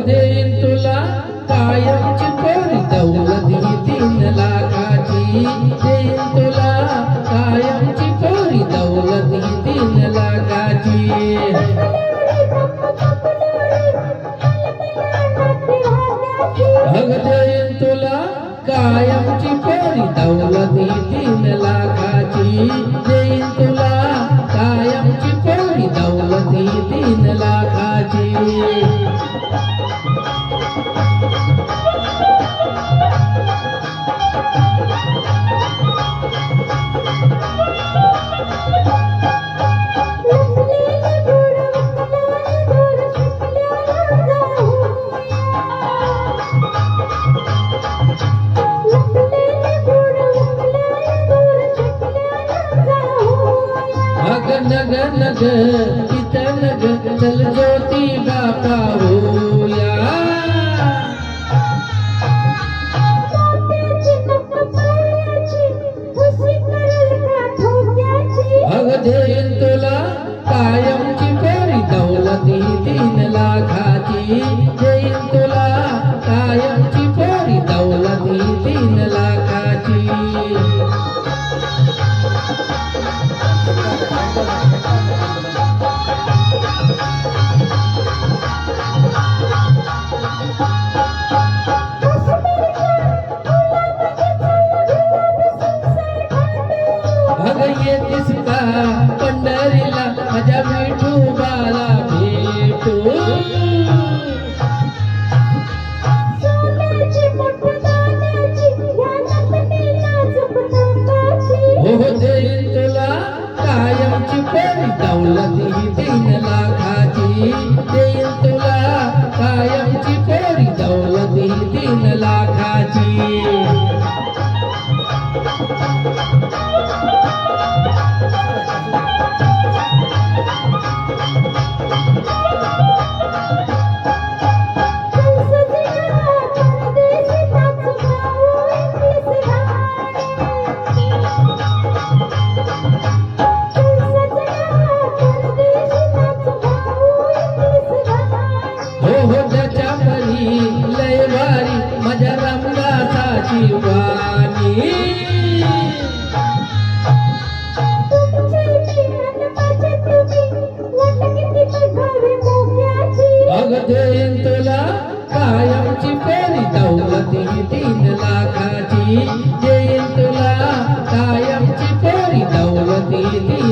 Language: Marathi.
देईन तुला कायमची पोरी दौलती 3 लाखाची देईन तुला कायमची पोरी दौलती 3 लाखाची देईन तुला कायमची पोरी दौलती 3 लाखाची देईन तुला कायमची पोरी दौलती 3 लाखाची नग नग इथं नग चल ज्योती बापा होया देईन तुला कायमची पोरी दौलती 3 लाखाची देईन तुला कायमची पोरी दौलती 3 लाखाची येतीस का पंढरीला माझ्या विठोबाला भेटू हो देईन तुला कायमची पोरी दौलती 3 लाखाची देईन तुला कायमची पोरी दौलती 3 लाखाची ज्याच्या परी लय भारी माझ्या रामदासाची वाणी देईन तुला कायमची पोरी दौलती 3 लाखाची देईन तुला कायमची पोरी दौलती 3